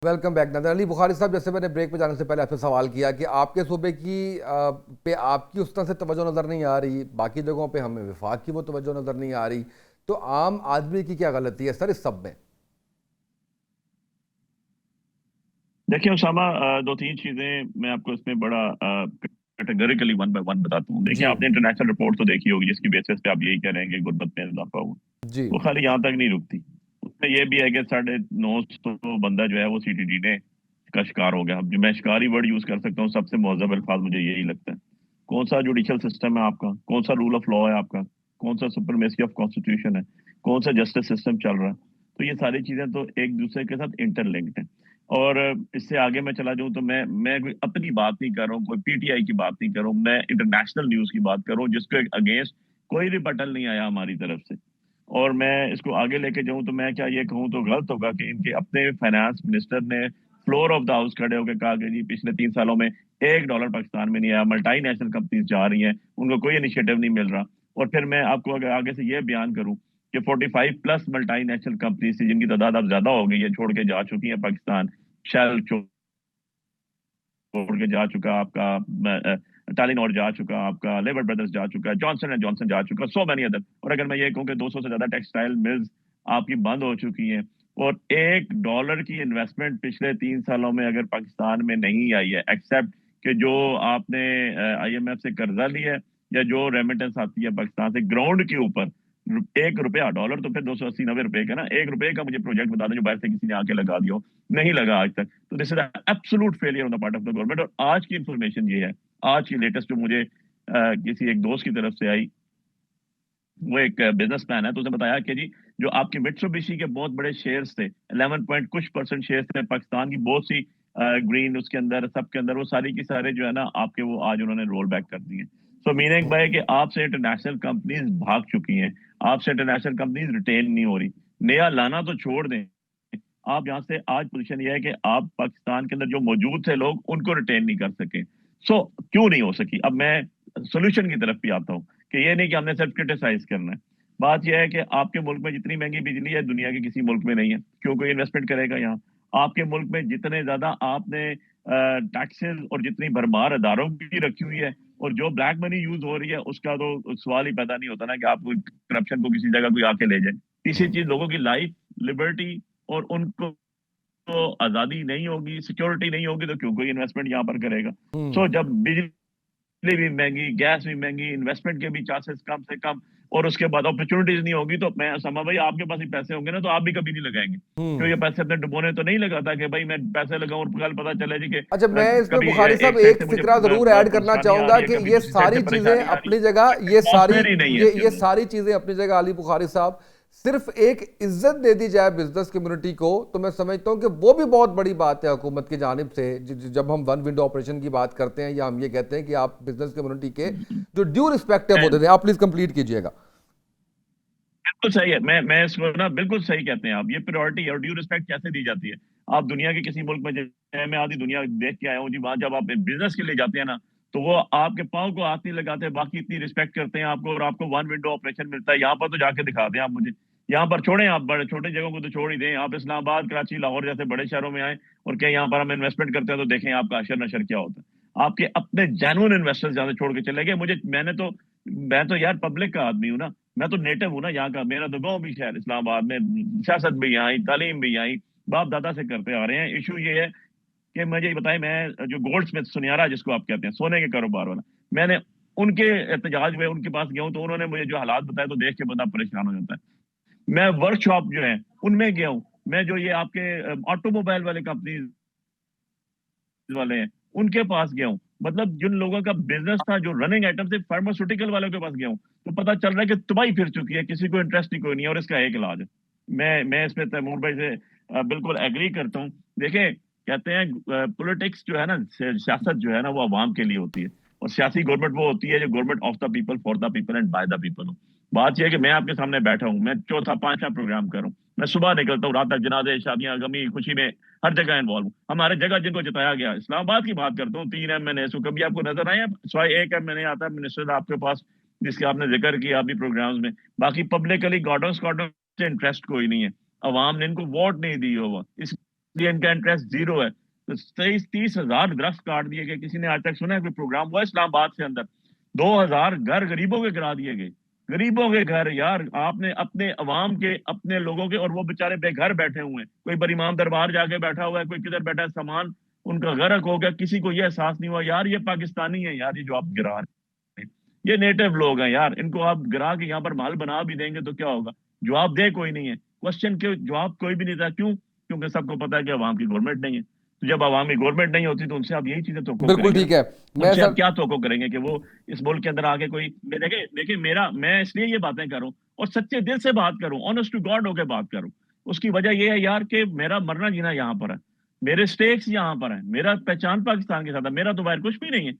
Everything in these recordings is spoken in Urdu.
ویلکم بیک نادر علی بخاری صاحب. جیسے میں نے بریک پہ جانے سے پہلے آپ سے سوال کیا کہ آپ کے صوبے کی پہ آپ کی اس طرح سے توجہ نظر نہیں آ رہی، باقی جگہوں پہ ہمیں وفاق کی وہ توجہ نظر نہیں آ رہی، تو عام آدمی کی کیا غلطی ہے سر اس سب میں؟ دیکھیں اسامہ، دو تین چیزیں میں آپ کو اس میں بڑا کیٹیگوریکلی ون بائی ون بتاتا ہوں. دیکھیں، جی آپ نے انٹرنیشنل رپورٹ تو دیکھی ہوگی جس کی بیسس پہ آپ یہی کہہ رہے ہیں کہ غربت میں اضافہ ہوا. جی وہ خالی یہاں تک نہیں رکتی، اس میں یہ بھی ہے کہ 950 بندہ جو ہے وہ CTD نے کا شکار ہو گیا. میں شکاری ورڈ یوز کر سکتا ہوں، سب سے مہذب الفاظ مجھے یہی لگتا ہے. کون سا جوڈیشل سسٹم ہے آپ کا، کون سا رول آف لا ہے آپ کا، کون سا سپرمیسی آف کانسٹیٹیوشن ہے، کون سا جسٹس سسٹم چل رہا ہے. تو یہ ساری چیزیں تو ایک دوسرے کے ساتھ انٹر لنکڈ ہیں. اور اس سے آگے میں چلا جاؤں تو میں کوئی اپنی بات نہیں کر رہا ہوں، کوئی PTI کی بات نہیں کر رہا ہوں، میں انٹرنیشنل نیوز کی بات کر رہا ہوں جس کے اگینسٹ کوئی ریبٹل نہیں آیا ہماری طرف سے. اور میں اس کو آگے لے کے جاؤں تو میں کیا یہ کہوں تو غلط ہوگا کہ ان کے اپنے فائنانس منسٹر نے فلور آف دا ہاؤس کھڑے ہو کے کہا کہ جی پچھلے 3 سالوں میں $1 پاکستان میں نہیں آیا، ملٹی نیشنل کمپنیز جا رہی ہیں، ان کو کوئی انیشیٹو نہیں مل رہا. اور پھر میں آپ کو اگر آگے سے یہ بیان کروں کہ 45 پلس ملٹی نیشنل کمپنیز تھی جن کی تعداد اب زیادہ ہو گئی ہے، چھوڑ کے جا چکی ہیں پاکستان. شیل چھوڑ کے جا چکا آپ کا، ٹیلینور جا چکا آپ کا، لیبر بردرز جا چکا، جانسن اینڈ جانسن جا چکا، سو مینی ادر. اور اگر میں یہ کہوں کہ 200 سے زیادہ ٹیکسٹائل ملز آپ کی بند ہو چکی ہیں، اور $1 کی انویسٹمنٹ پچھلے 3 سالوں میں اگر پاکستان میں نہیں آئی ہے ایکسیپٹ کہ جو آپ نے IMF سے قرضہ لیا ہے یا جو ریمیٹنس آتی ہے پاکستان سے گراؤنڈ کے اوپر. $1 ڈالر تو پھر 280-90 روپے کا نا. $1 کا مجھے پروجیکٹ بتا دیں جو باہر سے کسی نے آ کے لگا دیا ہو، نہیں لگا آج تک. تو this is absolute failure on the part of the government. اور آج کی انفارمیشن یہ ہے، آج کی لیٹسٹ جو مجھے کسی ایک دوست کی طرف سے آئی، وہ ایک بزنس مین ہے، تو اس نے بتایا کہ جی جو آپ کی مٹسوبیشی کے بہت بڑے شیئرز تھے، 11 پوائنٹ کچھ % شیئرز تھے پاکستان کی بہت سی گرین اس کے اندر سب کے اندر، وہ ساری کی سارے جو ہے نا آپ کے وہ آج انہوں نے رول بیک کر دیے. سو میننگ بائی کہ آپ سے انٹرنیشنل کمپنیز بھاگ چکی ہیں، آپ سے انٹرنیشنل کمپنیز ریٹین نہیں ہو رہی. نیا لانا تو چھوڑ دیں، آپ یہاں سے آج پوزیشن یہ ہے کہ آپ پاکستان کے اندر جو موجود تھے لوگ ان کو ریٹین نہیں کر سکے. سو کیوں نہیں ہو سکی؟ اب میں سولوشن کی طرف بھی آتا ہوں کہ یہ نہیں کہ ہم نے صرف کرٹیسائز کرنا ہے. بات یہ ہے کہ آپ کے ملک میں جتنی مہنگی بجلی ہے دنیا کے کسی ملک میں نہیں ہے. کیوں کوئی انویسٹمنٹ کرے گا یہاں؟ آپ کے ملک میں جتنے زیادہ آپ نے ٹیکسز اور جتنی بھرمار اداروں کی رکھی ہوئی ہے اور جو بلیک منی یوز ہو رہی ہے اس کا تو سوال ہی پیدا نہیں ہوتا نا کہ آپ کوئی کرپشن کو کسی جگہ کوئی آ کے لے جائے. تیسری چیز، لوگوں کی لائف لبرٹی اور ان کو تو آزادی نہیں ہوگی، سیکورٹی نہیں ہوگی تو کیوں کوئی انویسٹمنٹ یہاں پر کرے گا. سو جب بجلی بھی مہنگی، گیس بھی مہنگی، انویسٹمنٹ کے بھی چانسز کم سے کم، اور اس کے بعد اپرچونٹیز نہیں ہوگی، تو میں سما بھائی آپ کے پاس ہی پیسے ہوں گے نا تو آپ بھی کبھی نہیں لگائیں گے. کیوں یہ پیسے اپنے ڈبونے تو نہیں لگاتا کہ بھائی میں پیسے لگاؤں اور کل پتا چلے جی کہ اچھا، میں اس میں کبھی بخاری صاحب ایک سائڈ ایک سے مجھے فکرہ ضرور ایڈ کرنا پریشانی چاہوں آ گا رہی ہے، کہ کبھی یہ دوسری سائڈ ساری سے چیزیں پریشانی آ رہی اپنی جگہ، ہے. ایٹماسفیئر ہی نہیں ہے اس کے یہ اندر. ساری چیزیں اپنی جگہ علی بخاری صاحب صرف ایک عزت دے دی جائے بزنس کمیونٹی کو تو میں سمجھتا ہوں کہ وہ بھی بہت بڑی بات ہے حکومت کی جانب سے. جب ہم ون ونڈو آپریشن کی بات کرتے ہیں یا ہم یہ کہتے ہیں کہ آپ بزنس کمیونٹی کے جو ڈیو رسپیکٹو ہوتے تھے، آپ پلیز کمپلیٹ کیجئے گا. بالکل صحیح ہے. میں اس کو نا بالکل صحیح کہتے ہیں آپ. یہ پریورٹی اور ڈیو رسپیکٹ کیسے دی جاتی ہے؟ آپ دنیا کے کسی ملک میں جائیں، میں آدھی دنیا دیکھ کے آیا ہوں جی، وہاں جب آپ بزنس کے لیے جاتے ہیں نا تو وہ آپ کے پاؤں کو ہاتھ نہیں لگاتے، باقی اتنی رسپیکٹ کرتے ہیں آپ کو، اور آپ کو ون ونڈو آپریشن ملتا ہے. یہاں پر تو جا کے دکھا دیں آپ مجھے. یہاں پر چھوڑیں، آپ بڑے چھوٹے جگہوں کو تو چھوڑ ہی دیں. آپ اسلام آباد، کراچی، لاہور جیسے بڑے شہروں میں آئیں اور کہ یہاں پر ہم انویسٹمنٹ کرتے ہیں تو دیکھیں آپ کا اشر نشر کیا ہوتا ہے. آپ کے اپنے جینوئن انویسٹر جہاں سے چھوڑ کے چلے گئے. میں تو یار پبلک کا آدمی ہوں نا، میں تو نیٹو ہوں نا یہاں کا. میرا تو گاؤں بھی شہر اسلام آباد میں، سیاست بھی یہاں، تعلیم بھی یہاں، باپ دادا سے کرتے آ رہے ہیں. ایشو یہ ہے کہ مجھے بتائیں، میں جو گولڈ سمتھ سنیارا جس کو آپ کہتے ہیں سونے کے کاروبار والا، میں نے ان کے احتجاج میں ان کے پاس گیا ہوں تو انہوں نے مجھے جو حالات بتائے تو دیکھ کے بندہ پریشان ہو جاتا ہے. میں ورک شاپ جو ہے ان میں گیا ہوں. میں جو یہ آپ کے آٹو موبائل والے کمپنیز والے ہیں ان کے پاس گیا ہوں. مطلب جن لوگوں کا بزنس تھا جو رننگ آئٹم سے، فارماسیوٹیکل والوں کے پاس گیا ہوں تو پتا چل رہا ہے کہ تباہی پھر چکی ہے، کسی کو انٹرسٹ ہی کوئی نہیں ہے اور اس کا ایک علاج ہے. میں اس میں تیمور بھائی سے بالکل ایگری کرتا ہوں. دیکھیں، کہتے ہیں پولیٹکس جو ہے نا، سیاست جو ہے نا وہ عوام کے لیے ہوتی ہے، اور سیاسی گورنمنٹ وہ ہوتی ہے جو government of the people, for the people and by the people who. بات یہ ہے کہ میں آپ کے سامنے بیٹھا ہوں، میں چوتھا پانچواں پروگرام کروں، میں صبح نکلتا ہوں، رات تک جنازے، شادیاں، غمی خوشی میں ہر جگہ انوالو ہوں. ہمارے جگہ جن کو جتایا گیا، اسلام آباد کی بات کرتا ہوں، 3 MNA سو کبھی آپ کو نظر آئے ہیں؟ سوائے ایک MNA آتا ہے منسٹر آپ کے پاس جس کے آپ نے ذکر کیا ابھی پروگرامز میں. باقی پبلکلی گارڈن سے انٹرسٹ کوئی نہیں ہے. عوام نے ان کو ووٹ نہیں دی ہوا. اس یہ ان کا انٹرسٹ زیرو ہے. تو 30,000 درخت کاٹ دیے گئے. کسی نے آج تک سنا ہے کوئی پروگرام ہوا اسلام آباد سے اندر؟ 2,000 گھر غریبوں کے گرا دیے گئے. غریبوں کے گھر یار آپ نے اپنے عوام کے اپنے لوگوں کے, اور وہ بےچارے بے گھر بیٹھے ہوئے ہیں. کوئی بر امام دربار جا کے بیٹھا ہوا ہے, کوئی کدھر بیٹھا ہے, سامان ان کا غرق ہو گیا. کسی کو یہ احساس نہیں ہوا یار یہ پاکستانی ہے یار, یہ جو آپ گرا رہے ہیں یہ نیٹو لوگ ہیں یار, ان کو آپ گرا کے یہاں پر مال بنا بھی دیں گے تو کیا ہوگا؟ جواب دے کوئی نہیں ہے. کوشچن کے جواب کوئی بھی نہیں تھا. کیوں؟ کیونکہ سب کو پتا ہے کہ عوام کی گورنمنٹ نہیں ہے. تو جب عوام کی گورنمنٹ نہیں ہوتی تو ان سے آپ یہی چیزیں توقع بالکل کریں گے. ٹھیک ہے. ان میں سے سر آپ کیا توقع کریں گے کہ وہ اس ملک کے اندر آگے کوئی دیکھیں میں اس لیے یہ باتیں کروں اور سچے دل سے بات کروں, آنیسٹ ٹو گاڈ ہو کے بات کروں. اس کی وجہ یہ ہے یار کہ میرا مرنا جینا یہاں پر ہے, میرے سٹیکس یہاں پر ہیں, میرا پہچان پاکستان کے ساتھ ہے, میرا تو باہر کچھ بھی نہیں ہے.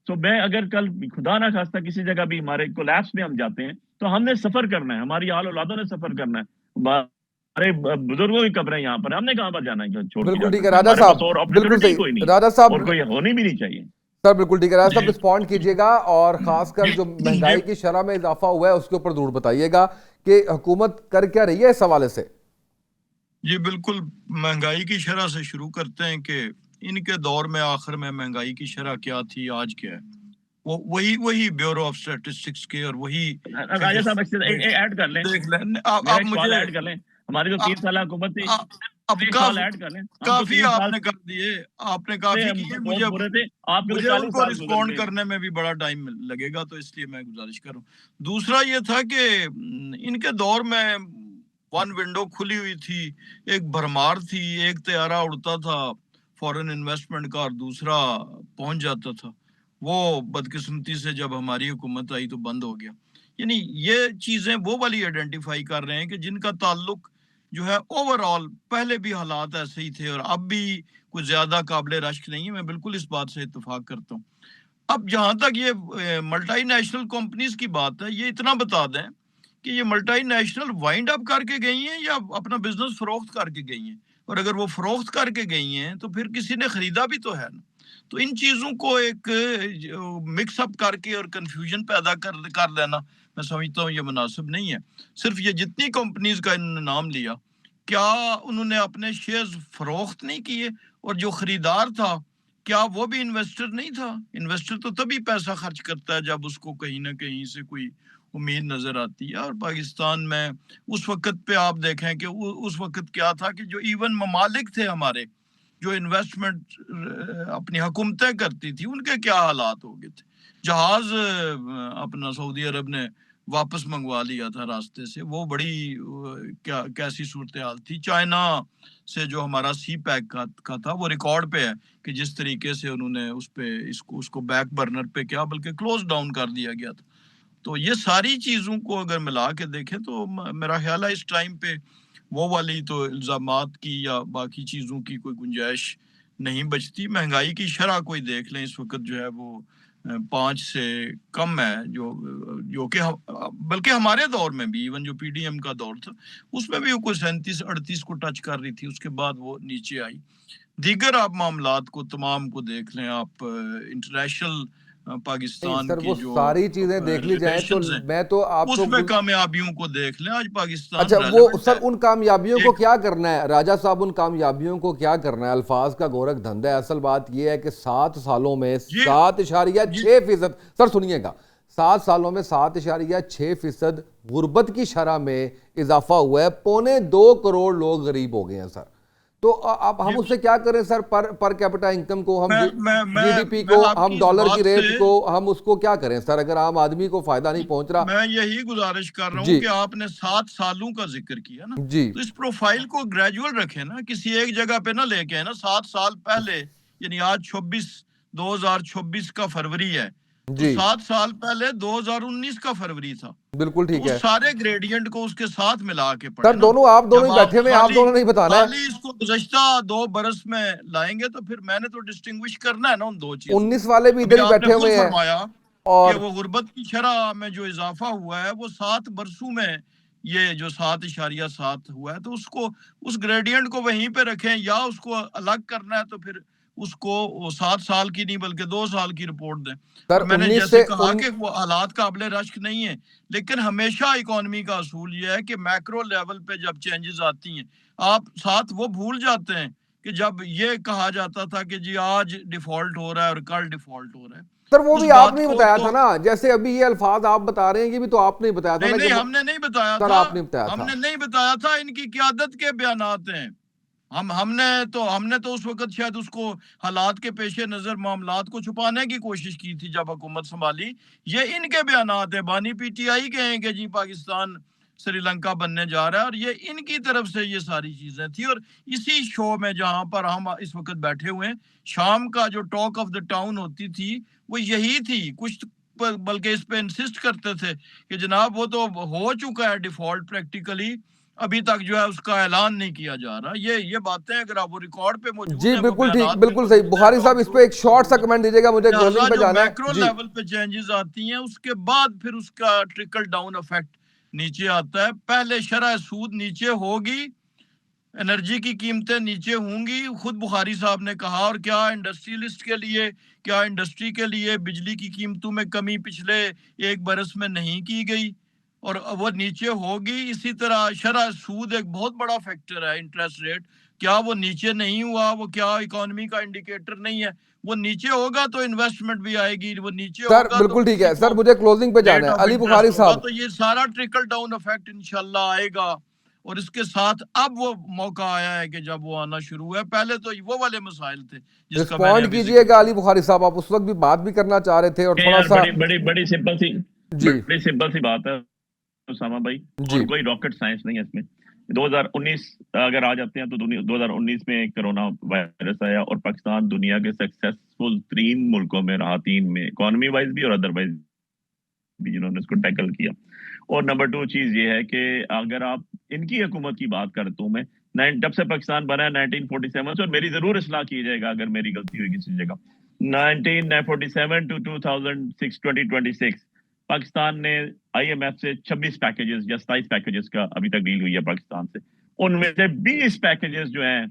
تو میں اگر کل خدا نہ خواستہ کسی جگہ بھی ہمارے کولیپس میں ہم جاتے ہیں تو ہم نے سفر کرنا ہے, ہماری آل اولادوں نے سفر کرنا ہے. ہمارے بزرگوں کی قبریں یہاں پر ہیں, ہم نے کہاں پر جانا ہے چھوڑ کے بالکل جا ٹھیک کر؟ ہے راجا ہمارے صاحب, پاس اور بالکل اپرچونٹی صحیح کوئی نہیں ہے راجا صاحب. اور کوئی ہونی بھی نہیں چاہیے. سر بالکل ٹھیک ہے راجا صاحب, جی رسپونڈ کیجیے گا, اور خاص کر جو جی مہنگائی کی شرح میں اضافہ ہوا ہے اس کے اوپر ضرور بتائیے گا کہ حکومت کر کیا رہی ہے اس حوالے سے. جی بالکل, مہنگائی کی شرح سے شروع کرتے ہیں کہ ان کے دور میں آخر میں مہنگائی کی شرح کیا تھی, آج کیا ہے. وہی بیورو آف اسٹیٹسٹکس کے اور وہی راجہ صاحب ایڈ کر لیں, دیکھ لیں. میرا آپ ایک سوال مجھے ایڈ کر لیں. ہماری جو 3 سالہ حکومت تھی, اب ایک سوال ایڈ کر لیں. ہم تو کافی 3 آپ سال نے کر دیے, آپ نے سے کافی ہم کیے. بہت برے تھے, آپ کے تو مجھے ان 40 کو سال گزر رسپونڈ گئے. کرنے میں بھی بڑا ٹائم لگے گا, تو اس لیے میں گزارش کروں. دوسرا یہ تھا کہ ان کے دور میں ون ونڈو کھلی ہوئی تھی, ایک بھرمار تھی, ایک طیارہ اڑتا تھا فورن انویسٹمنٹ کا اور دوسرا پہنچ جاتا تھا. وہ بدقسمتی سے جب ہماری حکومت آئی تو بند ہو گیا. یعنی یہ چیزیں وہ والی آئیڈینٹیفائی کر رہے ہیں کہ جن کا تعلق جو ہے اوور آل, پہلے بھی حالات ایسے ہی تھے اور اب بھی کچھ زیادہ قابل رشک نہیں ہے. میں بالکل اس بات سے اتفاق کرتا ہوں. اب جہاں تک یہ ملٹی نیشنل کمپنیز کی بات ہے, یہ اتنا بتا دیں کہ یہ ملٹی نیشنل وائنڈ اپ کر کے گئی ہیں یا اپنا بزنس فروخت کر کے گئی ہیں, اور اگر وہ فروخت کر کے گئی ہیں تو پھر کسی نے خریدا بھی تو ہے نا. تو ان چیزوں کو ایک مکس اپ کر کے اور کنفیوژن پیدا کر لینا میں سمجھتا ہوں یہ مناسب نہیں ہے. صرف یہ جتنی کمپنیز کا انہوں نے نام لیا, کیا انہوں نے اپنے شیئرز فروخت نہیں کیے, اور جو خریدار تھا کیا وہ بھی انویسٹر نہیں تھا؟ انویسٹر تو تبھی پیسہ خرچ کرتا ہے جب اس کو کہیں نہ کہیں سے کوئی امید نظر آتی ہے. اور پاکستان میں اس وقت پہ آپ دیکھیں کہ اس وقت کیا تھا کہ جو ایون ممالک تھے ہمارے جو انویسٹمنٹ اپنی حکومتیں کرتی تھی, ان کے کیا حالات ہو گئے تھے. جہاز اپنا سعودی عرب نے واپس منگوا لیا تھا راستے سے, وہ بڑی کیسی صورتحال تھی. چائنا سے جو ہمارا سی پیک کا تھا وہ ریکارڈ پہ ہے کہ جس طریقے سے انہوں نے اس کو بیک برنر پہ کیا بلکہ کلوز ڈاؤن کر دیا گیا تھا. تو یہ ساری چیزوں کو اگر ملا کے دیکھیں تو میرا خیال ہے اس ٹائم پہ وہ والی تو الزامات کی یا باقی چیزوں کی کوئی گنجائش نہیں بچتی. مہنگائی کی شرح کوئی دیکھ لیں اس وقت جو ہے وہ 5 سے کم ہے, جو کہ بلکہ ہمارے دور میں بھی ایون جو پی ڈی ایم کا دور تھا اس میں بھی وہ کوئی 37-38 کو ٹچ کر رہی تھی, اس کے بعد وہ نیچے آئی. دیگر آپ معاملات کو تمام کو دیکھ لیں, آپ انٹرنیشنل نہیں پاکستان سر, کی وہ جو ساری چیزیں دیکھ لی جائیں تو ریلیشنز ہیں میں تو آپ اس کو میں کامیابیوں کو دیکھ لیں. آج پاکستان اچھا وہ ریلیونٹ سر ہے. ان کامیابیوں کو ایک کیا کرنا ہے راجہ صاحب, ان کامیابیوں کو کیا کرنا ہے؟ الفاظ کا گورکھ دھندا ہے. اصل بات یہ ہے کہ 7 سالوں میں یہ 7.6%, سر سنیے گا, 7 سالوں میں 7.6% غربت کی شرح میں اضافہ ہوا ہے. 1.25 کروڑ لوگ غریب ہو گئے ہیں سر. تو اب ہم اس سے کیا کریں سر؟ پر کیپٹا انکم کو, ہم جی ڈی پی کو, آپ ہم کی اس ڈالر کی بات ریٹ سے کو, ہم اس کو کیا کریں سر اگر عام آدمی کو فائدہ نہیں پہنچ رہا؟ میں یہی گزارش کر رہا ہوں جی کہ آپ نے 7 سالوں کا ذکر کیا نا, جی تو اس پروفائل کو گریجول رکھیں نا, کسی ایک جگہ پہ نہ لے کے نا. 7 سال پہلے یعنی آج 2026 کا فروری ہے, تو جی 7 سال پہلے 2019 کا فروری تھا. بالکل تو ٹھیک اس ہے سارے گریڈینٹ کو اس کے ساتھ ملا کے سر. پڑھیں نا. آپ دونوں جب ہی آپ بیٹھے ہوئے ہیں, آپ دونوں نہیں بتانا ہے. خالی اس کو گزشتہ 2 برس میں لائیں گے تو پھر میں نے تو ڈسٹنگوش کرنا ہے نا ان 2 چیزوں 19 کو. والے بھی ادھر ابھی ہی آپ نے بیٹھے خود ہوئے ہیں, فرمایا کہ اور وہ غربت کی شرح میں جو اضافہ ہوا ہے وہ 7 برسوں میں یہ جو 7.7 ہوا ہے, تو اس گریڈینٹ کو وہیں پہ رکھیں, یا اس کو الگ کرنا ہے تو پھر اس کو 7 سال کی نہیں بلکہ 2 سال کی رپورٹ دیں. سر اور میں نے 19 جیسے سے کہا کہ وہ حالات قابل رشک نہیں ہیں, لیکن ہمیشہ اکانومی کا اصول یہ ہے کہ میکرو لیول پہ جب چینجز آتی ہیں آپ ساتھ وہ بھول جاتے ہیں کہ جب یہ کہا جاتا تھا کہ جی آج ڈیفالٹ ہو رہا ہے اور کل ڈیفالٹ ہو رہا ہے. سر وہ اس بھی آپ بات نے کو بتایا تو تھا نا, جیسے ابھی یہ الفاظ آپ بتا رہے ہیں یہ بھی تو آپ نے بتایا تھا نا نہیں کہ ہم نے نہیں بتایا سر تھا, آپ نے بتایا ہم تھا. نے نہیں بتایا تھا, ان کی قیادت کے بیانات ہیں. ہم نے تو اس وقت شاید اس کو حالات کے پیش نظر معاملات کو چھپانے کی کوشش کی تھی جب حکومت سنبھالی. یہ ان کے بیانات ہیں, بانی پی ٹی آئی کے ہیں کہ جی پاکستان سری لنکا بننے جا رہا ہے, اور یہ ان کی طرف سے یہ ساری چیزیں تھی. اور اسی شو میں جہاں پر ہم اس وقت بیٹھے ہوئے ہیں, شام کا جو ٹاک آف دا ٹاؤن ہوتی تھی وہ یہی تھی. کچھ بلکہ اس پہ انسسٹ کرتے تھے کہ جناب وہ تو ہو چکا ہے ڈیفالٹ پریکٹیکلی, ابھی تک جو ہے اس کا اعلان نہیں کیا جا رہا. یہ باتیں اگر آپ وہ ریکارڈ پہ موجود جی ہیں, وہ بالکل ٹھیک, بیانات بھی بالکل صحیح. موجود ہیں, بخاری تو صاحب آپ اس پہ ایک شارٹ سا کمنٹ دیجیے گا, مجھے لہٰذا کلوزنگ پہ جو جانا ہے. میکرو جی لیول پہ چینجز آتی ہیں اس کے بعد پھر اس کا ٹرکل ڈاؤن افیکٹ نیچے آتا ہے. پہلے شرح سود نیچے ہوگی, انرجی کی قیمتیں نیچے ہوں گی. خود بخاری صاحب نے کہا, اور کیا انڈسٹریلسٹ کے لیے, کیا انڈسٹری کے لیے بجلی کی قیمتوں میں کمی پچھلے ایک برس میں نہیں کی گئی, اور وہ نیچے ہوگی. اسی طرح شرح سود ایک بہت بڑا فیکٹر ہے, انٹرسٹ ریٹ, کیا وہ نیچے نہیں ہوا, وہ کیا اکانومی کا انڈیکیٹر نہیں ہے, وہ نیچے ہوگا تو انویسٹمنٹ بھی آئے گی, وہ نیچے سر ہوگا تو بالکل ٹھیک کسی ہے. سر کو مجھے کلوزنگ پہ جانا ریٹ ہے. آف علی بخاری انٹرسٹ ہوگا. صاحب, تو یہ سارا ٹرکل ڈاؤن افیکٹ انشاءاللہ آئے گا, اور اس کے ساتھ اب وہ موقع آیا ہے کہ جب وہ آنا شروع ہوا ہے. پہلے تو وہ والے مسائل تھے جس کا میں نے رسپونڈ ابھی کیجئے ذکر گا. علی کیا. بخاری صاحب آپ اس وقت بھی بات بھی کرنا چاہ رہے تھے, اور تھوڑا یار سا بڑی جی سمپل سی بات ہے اسامہ بھائی, جی اور کوئی راکٹ سائنس نہیں ہے اس میں. 2019 اگر آ جاتے ہیں تو 2019 میں کرونا وائرس آیا, اور پاکستان دنیا کے سکسیسفل 3 ملکوں میں رہا, 3 میں, اکانومی وائز بھی اور ادر وائز بھی, جنہوں نے اس کو ٹیکل کیا. اور نمبر 2 چیز یہ ہے کہ اگر آپ ان کی حکومت کی بات کرتا ہوں میں, جب سے پاکستان بنا ہے 1947 سے, اور میری ضرور اصلاح کی جائے گا اگر میری غلطی ہوئی کسی جگہ, 1947 to 2026 پاکستان نے آئی ایم ایف سے 26 پیکیجز یا 27 پیکیجز کا ابھی تک ڈیل ہوئی ہے پاکستان سے. ان میں سے 20 پیکیجز جو ہیں,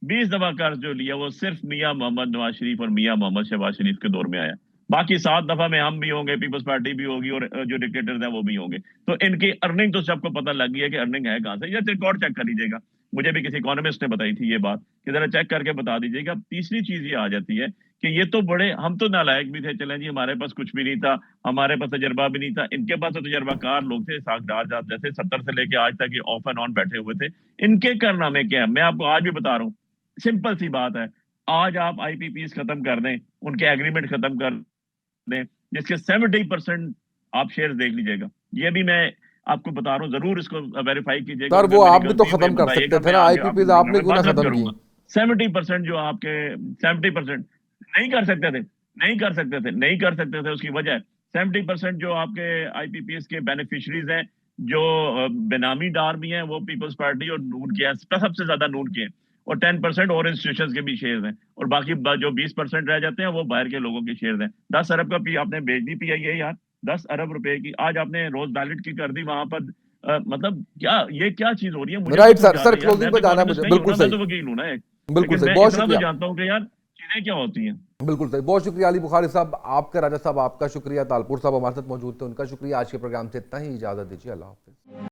20 دفعہ قرض جو لیا وہ صرف میاں محمد نواز شریف اور میاں محمد شہباز شریف کے دور میں آیا. باقی 7 دفعہ میں ہم بھی ہوں گے, پیپلز پارٹی بھی ہوگی, اور جو ڈکٹیٹرز ہیں وہ بھی ہوں گے. تو ان کی ارننگ تو سب کو پتہ لگ گئی ہے کہ ارننگ ہے کہاں سے. یہ ریکارڈ چیک کر لیجیے گا, مجھے بھی کسی اکانومسٹ نے بتائی تھی یہ بات, کہ ذرا چیک کر کے بتا دیجیے گا. تیسری چیز یہ آ جاتی ہے کہ یہ تو بڑے, ہم تو نالائق بھی تھے, چلیں جی ہمارے پاس کچھ بھی نہیں تھا, ہمارے پاس تجربہ بھی نہیں تھا. ان کے پاس تو تجربہ کار لوگ تھے, اسحاق ڈار صاحب جیسے 70 سے لے کے آج تک یہ آف اینڈ آن بیٹھے ہوئے تھے. ان کے کارنامے کیا ہے میں آپ کو آج بھی بتا رہا ہوں. سمپل سی بات ہے, آج آپ آئی پی پیز ختم کر دیں, ان کے ایگریمنٹ ختم کر دیں, جس کے 70% آپ شیئر دیکھ لیجیے گا. یہ بھی میں آپ کو بتا رہا ہوں, ضرور اس کو ویریفائی کیجیے گا. سر اگر وہ میری آپ بھی تو غلطی ہوئی ختم کر بتائیے سکتے گا, تھے میں نا, آئی آگے پی آپ پیز آپ نے کیوں نہ بات رد ختم کی. کروں گا. 70% جو آپ کے 70% نہیں کر سکتے تھے, اس کی وجہ ہے 70% جو آپ کے آئی پی پی ایس کے بینیفیشریز ہیں, جو بینامی ڈار بھی ہیں, وہ پیپلز پارٹی اور نون کے ہیں, سب سے زیادہ نون کے ہیں, اور 10% اور انسٹیٹیوشنز کے بھی شیئرز ہیں, اور باقی جو 20% رہ جاتے ہیں وہ باہر کے لوگوں کے شیئرز ہیں. 10 ارب کا آپ نے بیچ دی پی آئی اے یار, 10 ارب روپے کی آج آپ نے روز بیلٹ کی کر دی وہاں پر. مطلب کیا یہ کیا چیز ہو رہی ہے, مجھے رائٹ تو سر, سمجھا سر دیں یار. میں کلوزنگ تو پہ جانا ہے اکانومسٹ مجھے. نہیں ہوں بالکل نا, میں صحیح, تو وکیل ہوں نا ایک, بالکل لیکن صحیح, میں بہت اتنا تو شکریہ. جانتا ہوں کہ یار چیزیں کیا ہوتی ہیں. بالکل صحیح, بہت شکریہ علی بخاری صاحب آپ کا. راجہ صاحب آپ کا شکریہ, تالپور صاحب ہمارے ساتھ موجود تھے, ان کا شکریہ. آج کے پروگرام سے اتنا ہی, اجازت دیجیے, اللہ حافظ.